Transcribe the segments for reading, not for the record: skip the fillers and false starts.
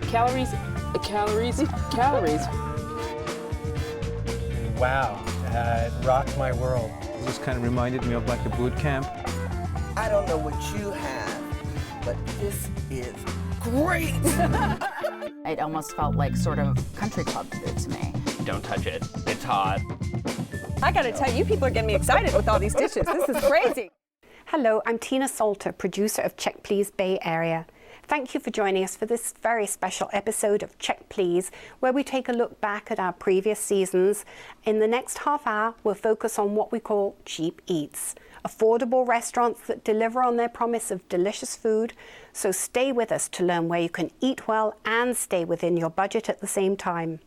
Calories, calories, calories. Wow, it rocked my world. This kind of reminded me of like a boot camp. I don't know what you have, but this is great. It almost felt like sort of country club food to me. Don't touch it. It's hot. I gotta tell you, people are getting me excited with all these dishes. This is crazy. Hello, I'm Tina Salter, producer of Check Please Bay Area. Thank you for joining us for this very special episode of Check Please, where we take a look back at our previous seasons. In the next half hour, we'll focus on what we call cheap eats, affordable restaurants that deliver on their promise of delicious food. So stay with us to learn where you can eat well and stay within your budget at the same time.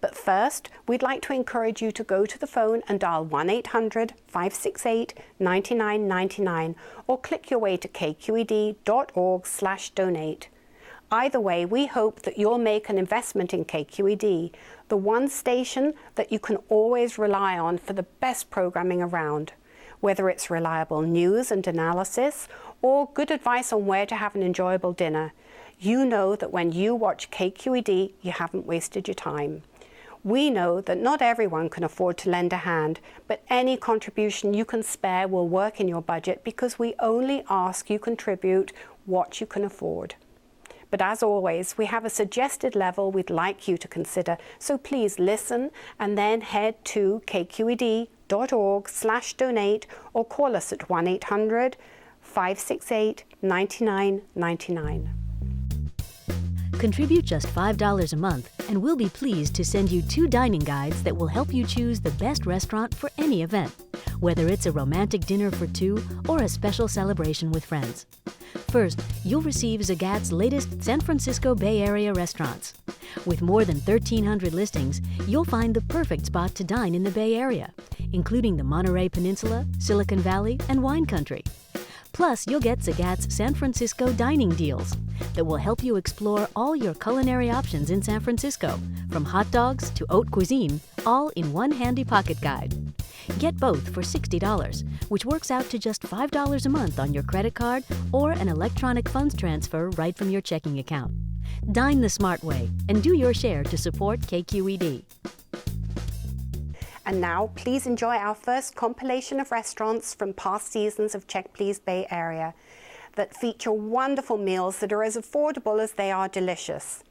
But first, we'd like to encourage you to go to the phone and dial 1-800-568-9999 or click your way to kqed.org/donate. Either way, we hope that you'll make an investment in KQED, the one station that you can always rely on for the best programming around. Whether it's reliable news and analysis or good advice on where to have an enjoyable dinner, you know that when you watch KQED, you haven't wasted your time. We know that not everyone can afford to lend a hand, but any contribution you can spare will work in your budget because we only ask you contribute what you can afford. But as always, we have a suggested level we'd like you to consider, so please listen and then head to kqed.org/donate or call us at 1-800-568-9999. Contribute just $5 a month, and we'll be pleased to send you 2 dining guides that will help you choose the best restaurant for any event, whether it's a romantic dinner for 2 or a special celebration with friends. First, you'll receive Zagat's latest San Francisco Bay Area restaurants. With more than 1,300 listings, you'll find the perfect spot to dine in the Bay Area, including the Monterey Peninsula, Silicon Valley, and Wine Country. Plus, you'll get Zagat's San Francisco dining deals that will help you explore all your culinary options in San Francisco, from hot dogs to haute cuisine, all in one handy pocket guide. Get both for $60, which works out to just $5 a month on your credit card or an electronic funds transfer right from your checking account. Dine the smart way and do your share to support KQED. And now, please enjoy our first compilation of restaurants from past seasons of Check Please Bay Area that feature wonderful meals that are as affordable as they are delicious.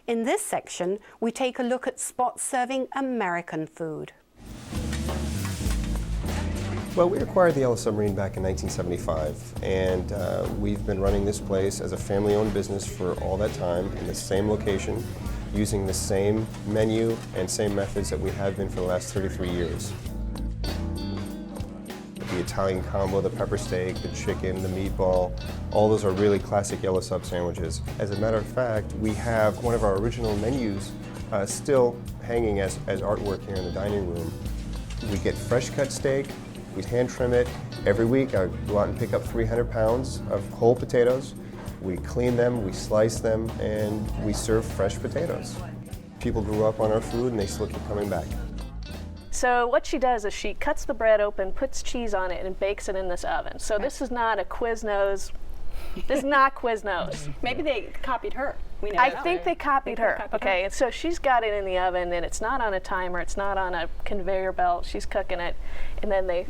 In this section, we take a look at spots serving American food. Well, we acquired the Yellow Submarine back in 1975, and we've been running this place as a family-owned business for all that time in the same location, using the same menu and same methods that we have been for the last 33 years. The Italian combo, the pepper steak, the chicken, the meatball, all those are really classic Yellow Sub sandwiches. As a matter of fact, we have one of our original menus still hanging as artwork here in the dining room. We get fresh cut steak, we hand trim it. Every week I go out and pick up 300 pounds of whole potatoes. We clean them, we slice them, and we serve fresh potatoes. People grew up on our food and they still keep coming back. So what she does is she cuts the bread open, puts cheese on it, and bakes it in this oven. So this is not a Quiznos. This is not Quiznos. Maybe they copied her. We know I that. think they copied her. Okay, and so she's got it in the oven, and it's not on a timer. It's not on a conveyor belt. She's cooking it, and then they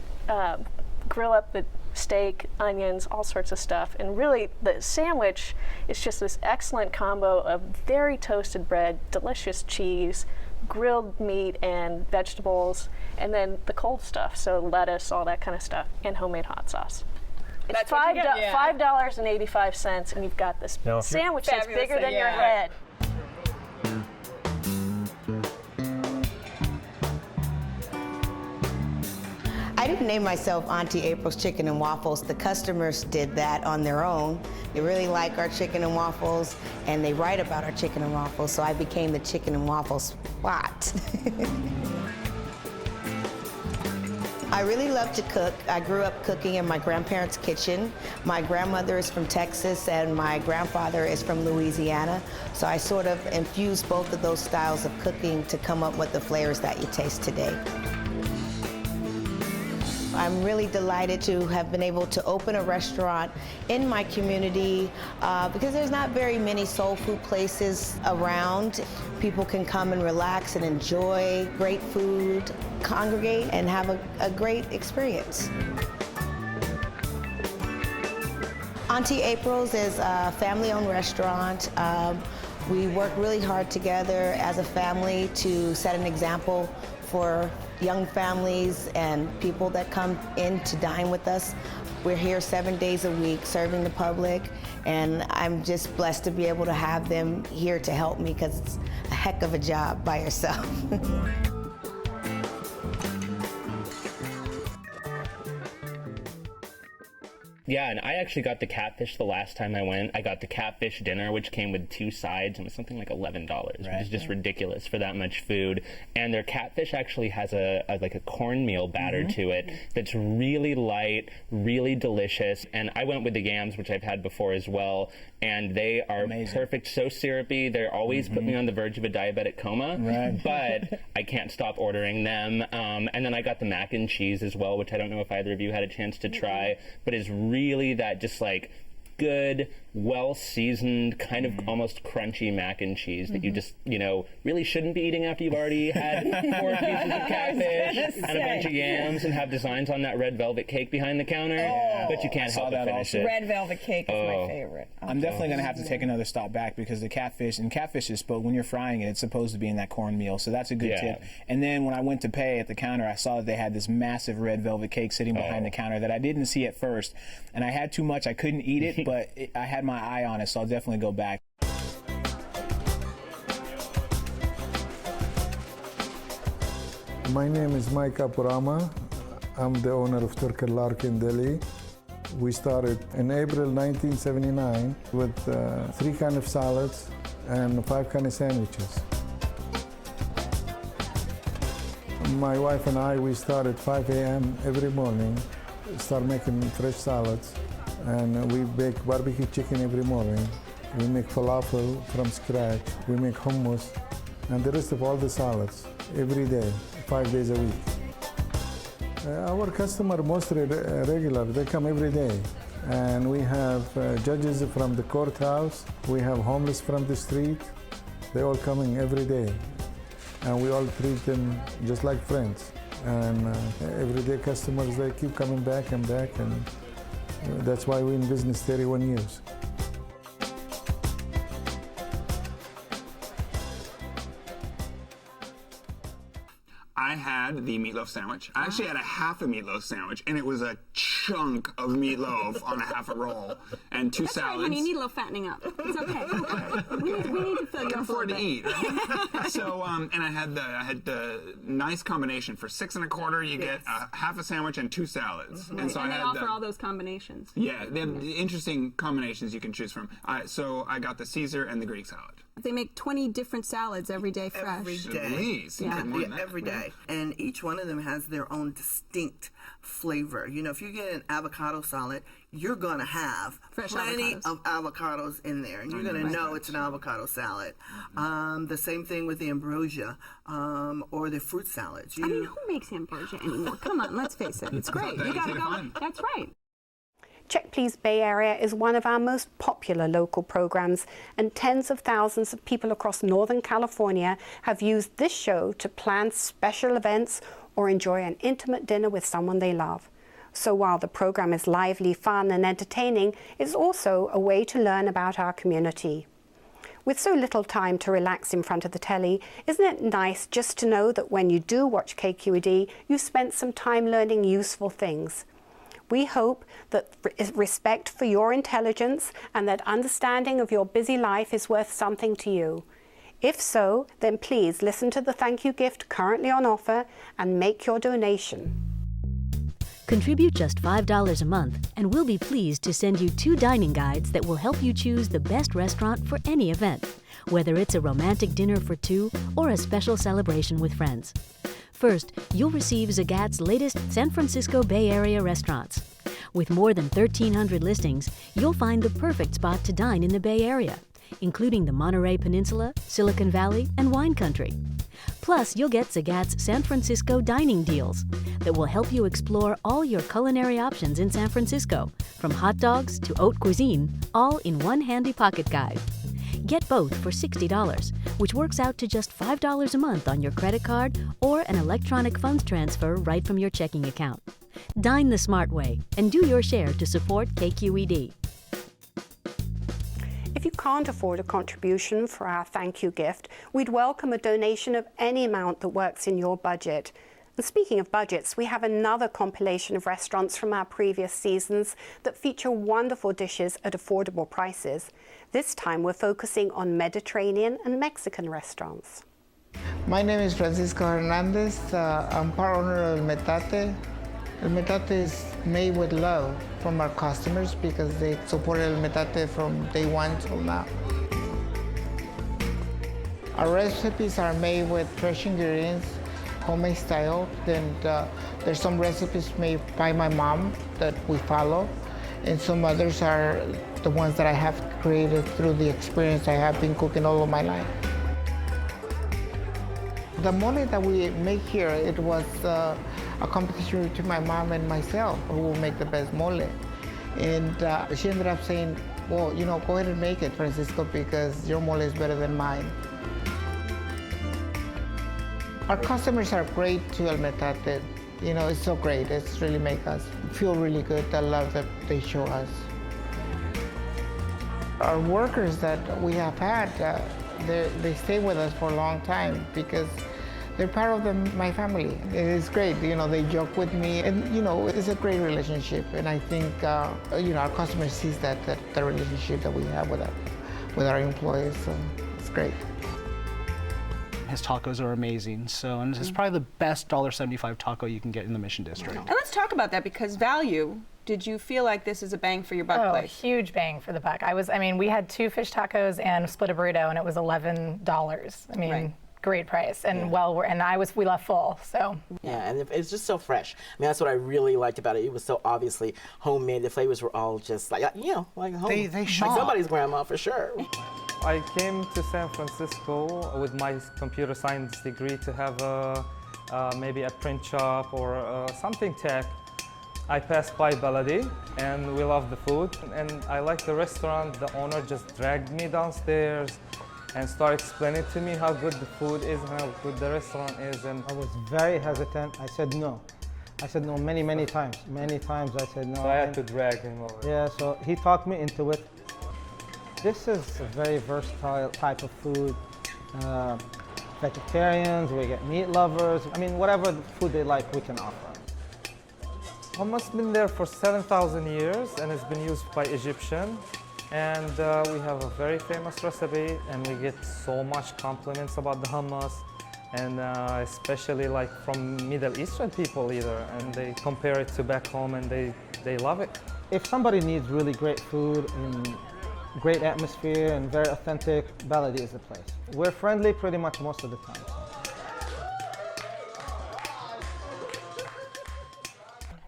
grill up the steak, onions, all sorts of stuff. And really, the sandwich is just this excellent combo of very toasted bread, delicious cheese, grilled meat and vegetables, and then the cold stuff, so lettuce, all that kind of stuff, and homemade hot sauce. It's $5.85, and you've got this sandwich that's bigger than your head. I didn't name myself Auntie April's Chicken and Waffles. The customers did that on their own. They really like our chicken and waffles, and they write about our chicken and waffles, so I became the chicken and waffles spot. I really love to cook. I grew up cooking in my grandparents' kitchen. My grandmother is from Texas and my grandfather is from Louisiana. So I sort of infused both of those styles of cooking to come up with the flavors that you taste today. I'm really delighted to have been able to open a restaurant in my community because there's not very many soul food places around. People can come and relax and enjoy great food, congregate, and have a great experience. Auntie April's is a family-owned restaurant. We work really hard together as a family to set an example for young families and people that come in to dine with us. We're here 7 days a week serving the public, and I'm just blessed to be able to have them here to help me because it's a heck of a job by yourself. Yeah, and I actually got the catfish the last time I went. I got the catfish dinner, which came with 2 sides, and it was something like $11, which is just ridiculous for that much food. And their catfish actually has a cornmeal batter to it that's really light, really delicious. And I went with the yams, which I've had before as well, and they are perfect, so syrupy. They're always put me on the verge of a diabetic coma, but I can't stop ordering them. And then I got the mac and cheese as well, which I don't know if either of you had a chance to try, but is really that just like good, well-seasoned, kind of almost crunchy mac and cheese that you just, you know, really shouldn't be eating after you've already had 4 pieces of catfish and a bunch of yams and have designs on that red velvet cake behind the counter, but you can't help but finish it. Red velvet cake is my favorite. I'm definitely going to have to take another stop back because the catfish, and catfish is supposed, when you're frying it, it's supposed to be in that cornmeal, so that's a good tip. And then when I went to pay at the counter, I saw that they had this massive red velvet cake sitting behind the counter that I didn't see at first, and I had too much, I couldn't eat it, but I had my eye on it, so I'll definitely go back. My name is Mike Apurama. I'm the owner of Turkey Larkin Deli. We started in April 1979 with 3 kinds of salads and 5 kinds of sandwiches. My wife and I, we start at 5 a.m. every morning, start making fresh salads. And we bake barbecue chicken every morning. We make falafel from scratch. We make hummus and the rest of all the salads every day, 5 days a week. Our customer mostly regular, they come every day. And we have judges from the courthouse. We have homeless from the street. They all coming every day. And we all treat them just like friends. And everyday customers, they keep coming back and back. And that's why we're in business 31 years. I had the meatloaf sandwich. I actually had a half a meatloaf sandwich, and it was a chunk of meatloaf on a half a roll and 2 salads. Right, honey, you need a little fattening up. It's okay. We need to fill you up a afford little to bit. eat. So, and I had the nice combination for $6 1/4. You get a half a sandwich and 2 salads. And so they offer all those combinations. Yeah, they have interesting combinations you can choose from. So I got the Caesar and the Greek salad. They make 20 different salads every day fresh. Every day. Please. Yeah, every day. And each one of them has their own distinct flavor. You know, if you get an avocado salad, you're going to have plenty of avocados in there. And you're going to know it's an avocado salad. The same thing with the ambrosia or the fruit salads. I mean, who makes ambrosia anymore? Come on, let's face it. It's great. You got to go. That's right. Check Please Bay Area is one of our most popular local programs, and tens of thousands of people across Northern California have used this show to plan special events or enjoy an intimate dinner with someone they love. So while the program is lively, fun and entertaining, it's also a way to learn about our community. With so little time to relax in front of the telly, isn't it nice just to know that when you do watch KQED, you spent some time learning useful things? We hope that respect for your intelligence and that understanding of your busy life is worth something to you. If so, then please listen to the thank you gift currently on offer and make your donation. Contribute just $5 a month and we'll be pleased to send you 2 dining guides that will help you choose the best restaurant for any event, whether it's a romantic dinner for 2 or a special celebration with friends. First, you'll receive Zagat's latest San Francisco Bay Area restaurants. With more than 1,300 listings, you'll find the perfect spot to dine in the Bay Area. including the Monterey Peninsula, Silicon Valley, and wine country. Plus, you'll get Zagat's San Francisco dining deals that will help you explore all your culinary options in San Francisco, from hot dogs to haute cuisine, all in one handy pocket guide. Get both for $60, which works out to just $5 a month on your credit card or an electronic funds transfer right from your checking account. Dine the smart way and do your share to support KQED. If you can't afford a contribution for our thank you gift, we'd welcome a donation of any amount that works in your budget. And speaking of budgets, we have another compilation of restaurants from our previous seasons that feature wonderful dishes at affordable prices. This time we're focusing on Mediterranean and Mexican restaurants. My name is Francisco Hernandez. I'm part owner of El Metate. El Metate is made with love from our customers because they supported El Metate from day one till now. Our recipes are made with fresh ingredients, homemade style. Then there's some recipes made by my mom that we follow, and some others are the ones that I have created through the experience I have been cooking all of my life. The mole that we make here, it was a competition between my mom and myself, who will make the best mole. And she ended up saying, well, you know, go ahead and make it, Francisco, because your mole is better than mine. Our customers are great to El Metate. You know, it's so great. It's really make us feel really good, the love that they show us. Our workers that we have had, they stay with us for a long time because they're part of my family. It is great, you know, they joke with me, and you know, it's a great relationship. And I think, you know, our customers sees that the relationship that we have with our employees, so it's great. His tacos are amazing, and it's probably the best $1.75 taco you can get in the Mission District. And let's talk about that, because value. Did you feel like this is a bang for your buck place? Huge bang for the buck. I mean, we had 2 fish tacos and split a burrito, and it was $11. I mean, right. Great price, and we left full, so. Yeah, and it's just so fresh. I mean, that's what I really liked about it. It was so obviously homemade. The flavors were all just like, you know, like home. They shone. Like somebody's grandma, for sure. I came to San Francisco with my computer science degree to have maybe a print shop or something tech. I passed by Baladi and we loved the food, and I liked the restaurant. The owner just dragged me downstairs and started explaining to me how good the food is and how good the restaurant is. And I was very hesitant. I said no. I said no many times. Many times I said no. So I had to drag him over. Yeah, so he talked me into it. This is a very versatile type of food. Vegetarians, we get meat lovers. I mean, whatever food they like, we can offer. Hummus been there for 7,000 years, and it's been used by Egyptian. And we have a very famous recipe, and we get so much compliments about the hummus, and especially like from Middle Eastern people either, and they compare it to back home, and they love it. If somebody needs really great food and great atmosphere and very authentic, Baladi is the place. We're friendly pretty much most of the time.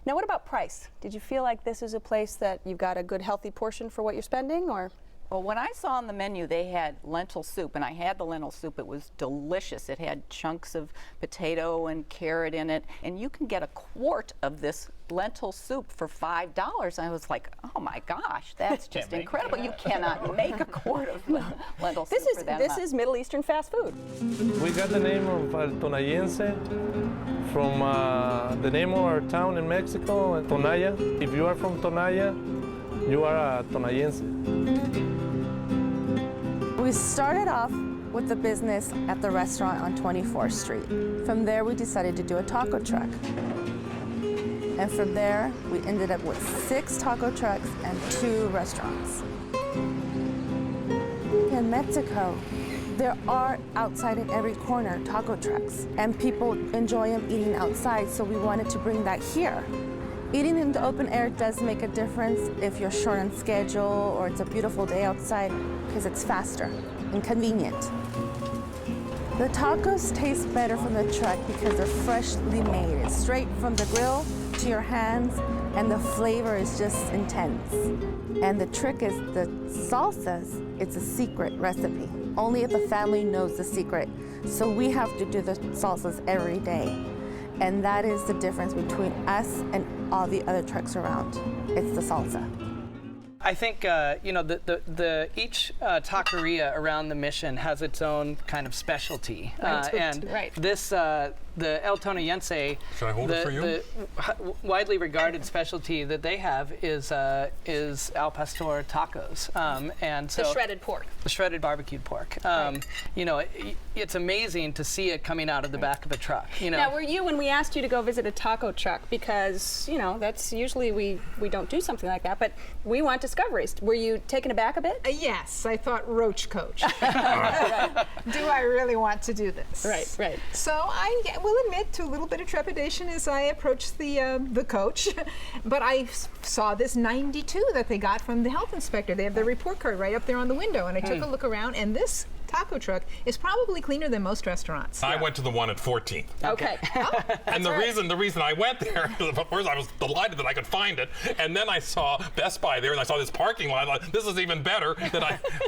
Now, what about price? Did you feel like this is a place that you've got a good, healthy portion for what you're spending, or? Well, when I saw on the menu they had lentil soup, and I had the lentil soup, it was delicious. It had chunks of potato and carrot in it, and you can get a quart of this lentil soup for $5. I was like, oh my gosh, that's just incredible. You cannot make a quart of lentil soup for that This amount. is Middle Eastern fast food. We got the name of Tonayense from the name of our town in Mexico, Tonaya. If you are from Tonaya, you are a Tonayense. We started off with the business at the restaurant on 24th Street. From there, we decided to do a taco truck. And from there, we ended up with 6 taco trucks and 2 restaurants. In Mexico, there are outside in every corner taco trucks, and people enjoy them eating outside, so we wanted to bring that here. Eating in the open air does make a difference if you're short on schedule or it's a beautiful day outside, because it's faster and convenient. The tacos taste better from the truck because they're freshly made. It's straight from the grill to your hands, and the flavor is just intense. And the trick is the salsas, it's a secret recipe. Only if the family knows the secret. So we have to do the salsas every day. And that is the difference between us and all the other trucks around. It's the salsa. I think you know each taqueria around the mission has its own kind of specialty, and this the El Tonellense. Should I hold it for you? The widely regarded specialty that they have is al pastor tacos, and so the shredded pork, the shredded barbecued pork. You know, it's amazing to see it coming out of the back of a truck. You know. Now, were you when we asked you to go visit a taco truck, because you know that's usually we don't do something like that, but we want discoveries. Were you taken aback a bit? Yes, I thought roach coach. Do I really want to do this? Right. So I will admit to a little bit of trepidation as I approached the coach, but I saw this 92 that they got from the health inspector. They have the report card right up there on the window, and I took a look around, and this taco truck is probably cleaner than most restaurants. I went to the one at 14th. Okay. And the reason I went there, first I was delighted that I could find it, and then I saw Best Buy there, and I saw this parking lot. I thought, this is even better.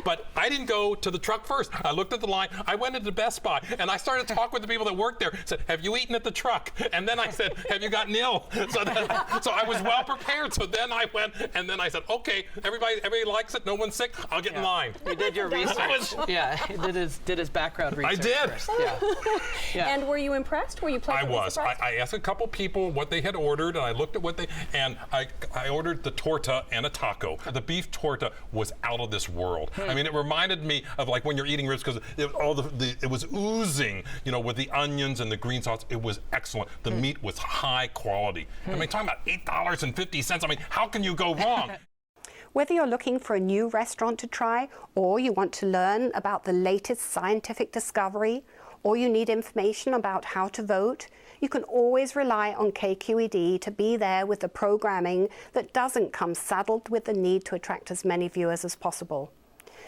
But I didn't go to the truck first. I looked at the line. I went into Best Buy, and I started to talk with the people that worked there. Said, "Have you eaten at the truck?" And then I said, "Have you gotten ill?" So I was well prepared. So then I went, and then I said, "Okay, everybody likes it. No one's sick. I'll get in line." You did your research. Did his background research. I did. First. Yeah. And were you impressed? Were you pleasantly surprised? I asked a couple people what they had ordered, and I looked at and I ordered the torta and a taco. The beef torta was out of this world. I mean, it reminded me of like when you're eating ribs, because it was oozing, you know, with the onions and the green sauce. It was excellent. The meat was high quality. I mean, talking about $8.50. I mean, how can you go wrong? Whether you're looking for a new restaurant to try, or you want to learn about the latest scientific discovery, or you need information about how to vote, you can always rely on KQED to be there with the programming that doesn't come saddled with the need to attract as many viewers as possible.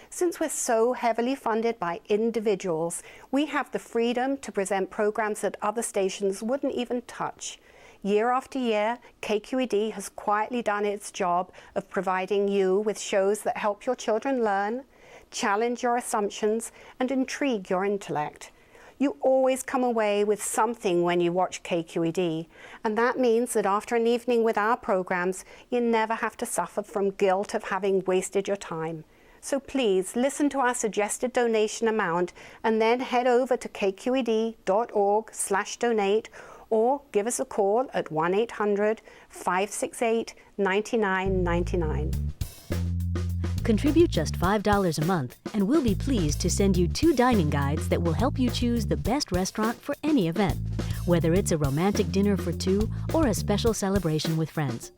Since we're so heavily funded by individuals, we have the freedom to present programs that other stations wouldn't even touch. Year after year, KQED has quietly done its job of providing you with shows that help your children learn, challenge your assumptions, and intrigue your intellect. You always come away with something when you watch KQED, and that means that after an evening with our programs, you never have to suffer from guilt of having wasted your time. So please listen to our suggested donation amount and then head over to kqed.org/donate or give us a call at 1-800-568-9999. Contribute just $5 a month, and we'll be pleased to send you 2 dining guides that will help you choose the best restaurant for any event, whether it's a romantic dinner for 2 or a special celebration with friends.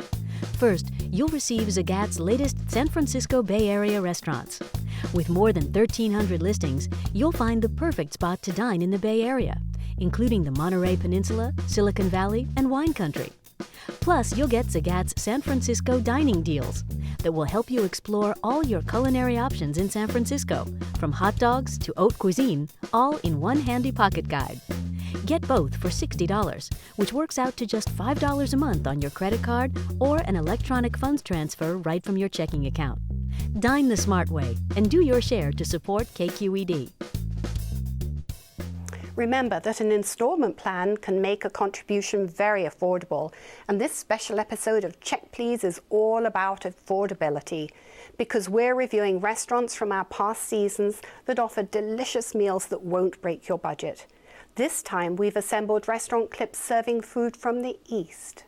First, you'll receive Zagat's latest San Francisco Bay Area restaurants. With more than 1,300 listings, you'll find the perfect spot to dine in the Bay Area, including the Monterey Peninsula, Silicon Valley, and Wine Country. Plus, you'll get Zagat's San Francisco dining deals that will help you explore all your culinary options in San Francisco, from hot dogs to haute cuisine, all in one handy pocket guide. Get both for $60, which works out to just $5 a month on your credit card or an electronic funds transfer right from your checking account. Dine the smart way and do your share to support KQED. Remember that an installment plan can make a contribution very affordable, and this special episode of Check Please is all about affordability, because we're reviewing restaurants from our past seasons that offer delicious meals that won't break your budget. This time we've assembled restaurant clips serving food from the East.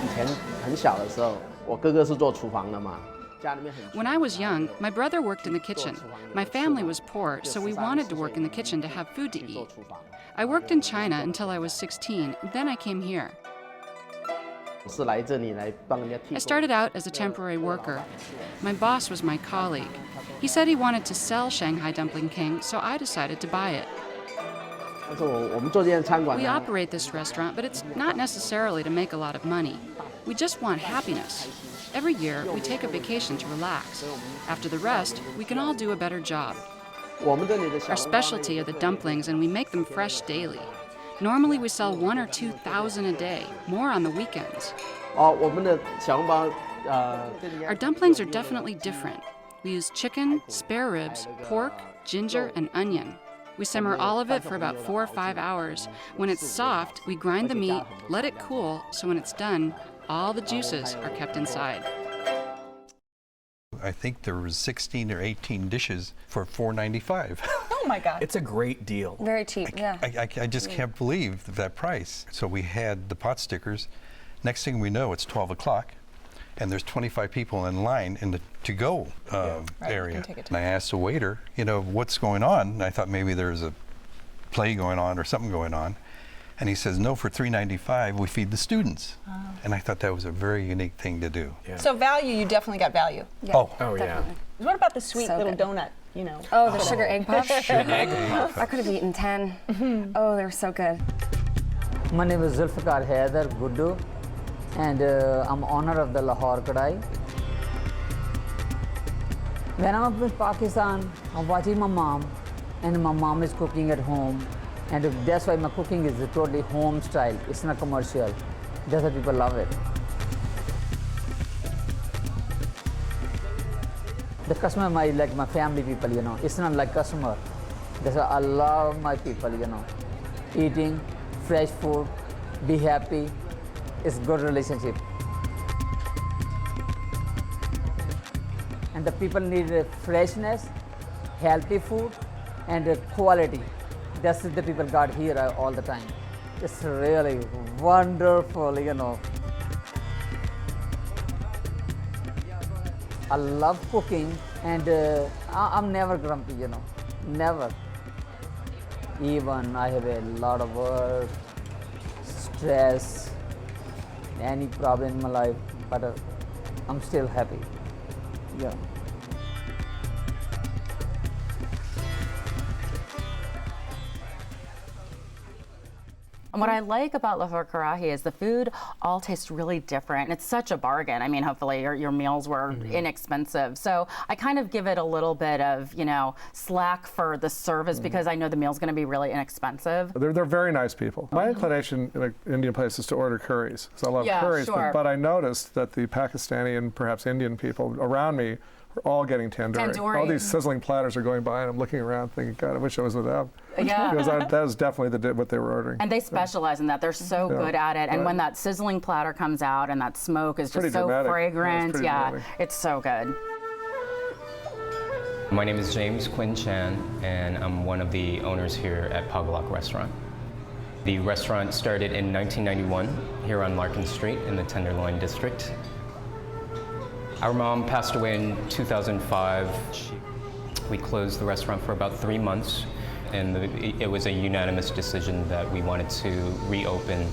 以前很小的时候，我哥哥是做厨房的嘛。 When I was young, my brother worked in the kitchen. My family was poor, so we wanted to work in the kitchen to have food to eat. I worked in China until I was 16, then I came here. I started out as a temporary worker. My boss was my colleague. He said he wanted to sell Shanghai Dumpling King, so I decided to buy it. We operate this restaurant, but it's not necessarily to make a lot of money. We just want happiness. Every year, we take a vacation to relax. After the rest, we can all do a better job. Our specialty are the dumplings, and we make them fresh daily. Normally we sell 1,000 or 2,000 a day, more on the weekends. 我们的小笼包 Our dumplings are definitely different. We use chicken, spare ribs, pork, ginger, and onion. We simmer all of it for about 4 or 5 hours. When it's soft, we grind the meat, let it cool, so when it's done, all the juices are kept inside. I think there was 16 or 18 dishes for $4.95. Oh my God. It's a great deal. Very cheap, yeah. I just can't believe that price. So we had the pot stickers. Next thing we know, it's 12 o'clock, and there's 25 people in line in the to-go area. And I asked the waiter, you know, what's going on? And I thought maybe there's a play going on or something going on. And he says, no, for $3.95, we feed the students. Oh. And I thought that was a very unique thing to do. Yeah. So value, you definitely got value. Yeah. Oh, yeah. What about the sweet little donut, you know? Oh, the sugar egg puff? Sugar egg puff. I could have eaten 10. Oh, they're so good. My name is Zulfikar Haider Guddu, and I'm owner of the Lahore Kadai. When I'm in Pakistan, I'm watching my mom, and my mom is cooking at home. And that's why my cooking is totally home style. It's not commercial. That's why people love it. The customer might like my family people, you know. It's not like customer. That's why I love my people, you know. Eating fresh food, be happy. It's good relationship. And the people need freshness, healthy food, and quality. That's the people got here all the time. It's really wonderful, you know. I love cooking, and I'm never grumpy, you know, never. Even I have a lot of work, stress, any problem in my life, but I'm still happy, yeah. And what I like about Lahore Karahi is the food all tastes really different. It's such a bargain. I mean, hopefully your meals were inexpensive. So I kind of give it a little bit of, you know, slack for the service because I know the meal's going to be really inexpensive. They're very nice people. My inclination in an Indian place is to order curries. So I love curries, but I noticed that the Pakistani and perhaps Indian people around me are all getting tandoori. All these sizzling platters are going by, and I'm looking around thinking, God, I wish I was with them. Yeah. Because that was definitely what they were ordering. And they specialize in that. They're so good at it. And when that sizzling platter comes out and that smoke is just so fragrant, it's so good. My name is James Quinn Chan, and I'm one of the owners here at Pagalak Restaurant. The restaurant started in 1991 here on Larkin Street in the Tenderloin District. Our mom passed away in 2005. We closed the restaurant for about 3 months, and it was a unanimous decision that we wanted to reopen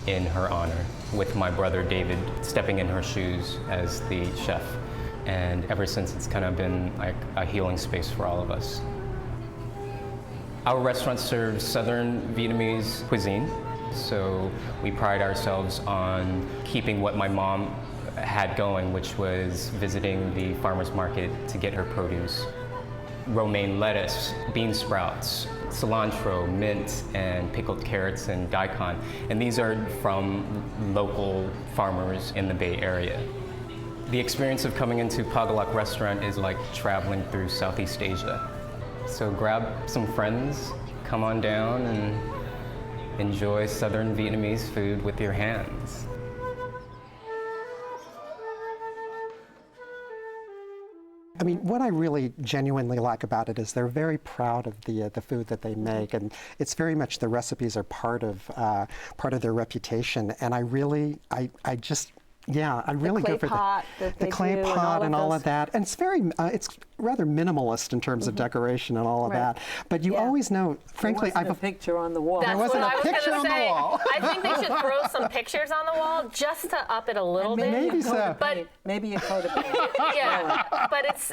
in her honor, with my brother David stepping in her shoes as the chef. And ever since, it's kind of been like a healing space for all of us. Our restaurant serves Southern Vietnamese cuisine, so we pride ourselves on keeping what my mom had going, which was visiting the farmer's market to get her produce. Romaine lettuce, bean sprouts, cilantro, mint, and pickled carrots and daikon. And these are from local farmers in the Bay Area. The experience of coming into Pagalak Restaurant is like traveling through Southeast Asia. So grab some friends, come on down and enjoy Southern Vietnamese food with your hands. I mean, what I really genuinely like about it is they're very proud of the food that they make, and it's very much the recipes are part of their reputation. And I really go for the clay pot and all of that. And it's very, it's rather minimalist in terms of decoration and all of that. But you always know, frankly, there wasn't a picture on the wall. There wasn't a picture on the wall. I think they should throw some pictures on the wall just to up it a little bit. Maybe so. But maybe a coat of paint. Yeah, but it's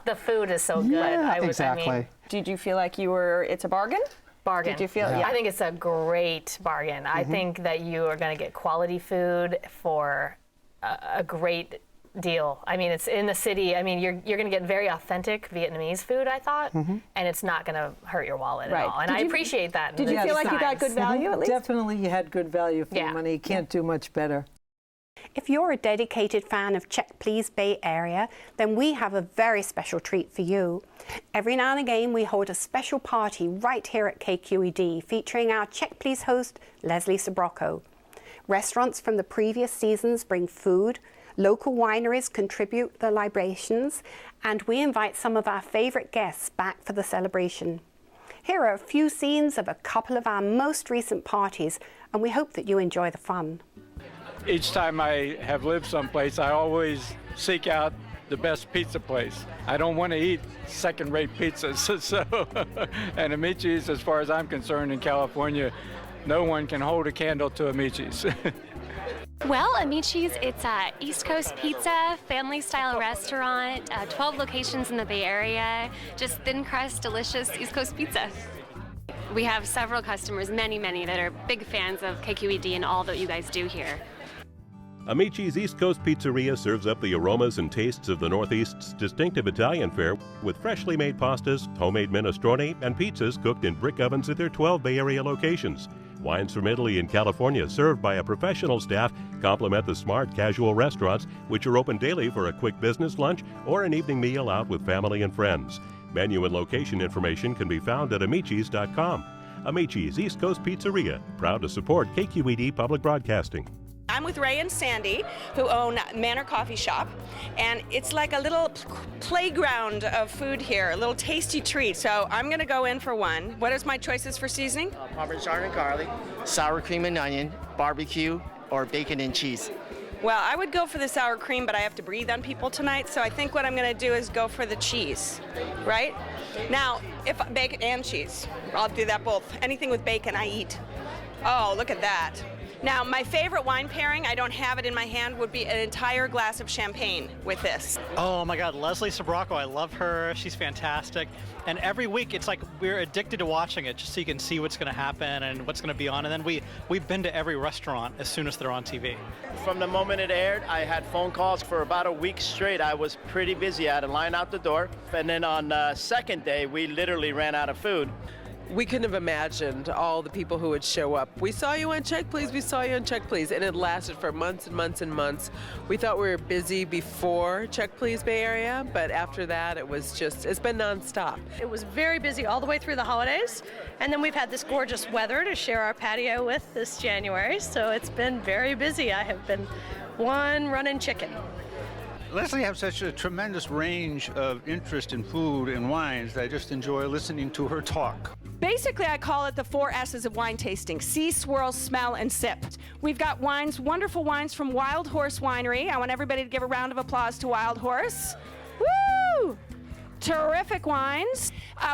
the food is so good. Exactly. I mean, did you feel like it's a bargain? Bargain. Did you feel? I think it's a great bargain. I think that you are going to get quality food for a great deal. I mean, it's in the city. I mean, you're going to get very authentic Vietnamese food, I thought, and it's not going to hurt your wallet at all. And I appreciate that. Did you feel like you got good value at least? Definitely, you had good value for your money. You can't do much better. If you're a dedicated fan of Check Please Bay Area, then we have a very special treat for you. Every now and again, we hold a special party right here at KQED featuring our Check Please host, Leslie Sabrocco. Restaurants from the previous seasons bring food, local wineries contribute the libations, and we invite some of our favorite guests back for the celebration. Here are a few scenes of a couple of our most recent parties, and we hope that you enjoy the fun. Each time I have lived someplace, I always seek out the best pizza place. I don't want to eat second-rate pizzas. So, and Amici's, as far as I'm concerned, in California, no one can hold a candle to Amici's. Well, Amici's, it's a East Coast pizza, family-style restaurant, 12 locations in the Bay Area, just thin crust, delicious East Coast pizza. We have several customers, many, that are big fans of KQED and all that you guys do here. Amici's East Coast Pizzeria serves up the aromas and tastes of the Northeast's distinctive Italian fare with freshly made pastas, homemade minestrone, and pizzas cooked in brick ovens at their 12 Bay Area locations. Wines from Italy and California served by a professional staff complement the smart casual restaurants, which are open daily for a quick business lunch or an evening meal out with family and friends. Menu and location information can be found at amicis.com. Amici's East Coast Pizzeria, proud to support KQED Public Broadcasting. I'm with Ray and Sandy, who own Manor Coffee Shop, and it's like a little playground of food here, a little tasty treat. So I'm going to go in for one. What is my choices for seasoning? Parmesan and garlic, sour cream and onion, barbecue, or bacon and cheese. Well, I would go for the sour cream, but I have to breathe on people tonight, so I think what I'm going to do is go for the cheese, right? Now, if bacon and cheese, I'll do that both. Anything with bacon, I eat. Oh, look at that. Now, my favorite wine pairing, I don't have it in my hand, would be an entire glass of champagne with this. Oh my God, Leslie Sabrocco, I love her. She's fantastic. And every week, it's like we're addicted to watching it just so you can see what's going to happen and what's going to be on. And then we've been to every restaurant as soon as they're on TV. From the moment it aired, I had phone calls for about a week straight. I was pretty busy. I had a line out the door. And then on the second day, we literally ran out of food. We couldn't have imagined all the people who would show up. We saw you on Check Please, we saw you on Check Please, and it lasted for months and months and months. We thought we were busy before Check Please Bay Area, but after that it's been nonstop. It was very busy all the way through the holidays, and then we've had this gorgeous weather to share our patio with this January, so it's been very busy. I have been one running chicken. Leslie has such a tremendous range of interest in food and wines that I just enjoy listening to her talk. Basically, I call it the 4 S's of wine tasting: see, swirl, smell, and sip. We've got wines, wonderful wines from Wild Horse Winery. I want everybody to give a round of applause to Wild Horse. Woo! Terrific wines.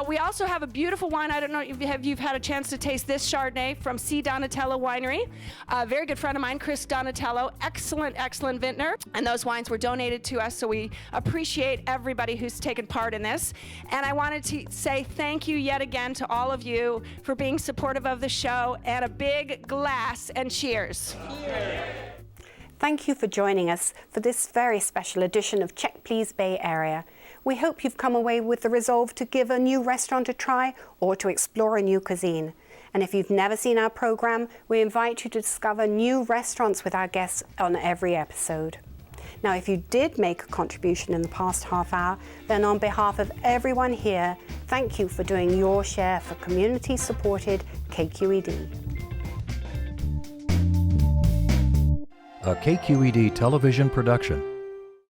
We also have a beautiful wine. I don't know if you've had a chance to taste this Chardonnay from C. Donatello Winery. A very good friend of mine, Chris Donatello. Excellent, excellent vintner. And those wines were donated to us, so we appreciate everybody who's taken part in this. And I wanted to say thank you yet again to all of you for being supportive of the show, and a big glass and cheers. Thank you for joining us for this very special edition of Check Please Bay Area. We hope you've come away with the resolve to give a new restaurant a try or to explore a new cuisine. And if you've never seen our program, we invite you to discover new restaurants with our guests on every episode. Now, if you did make a contribution in the past half hour, then on behalf of everyone here, thank you for doing your share for community-supported KQED. A KQED television production.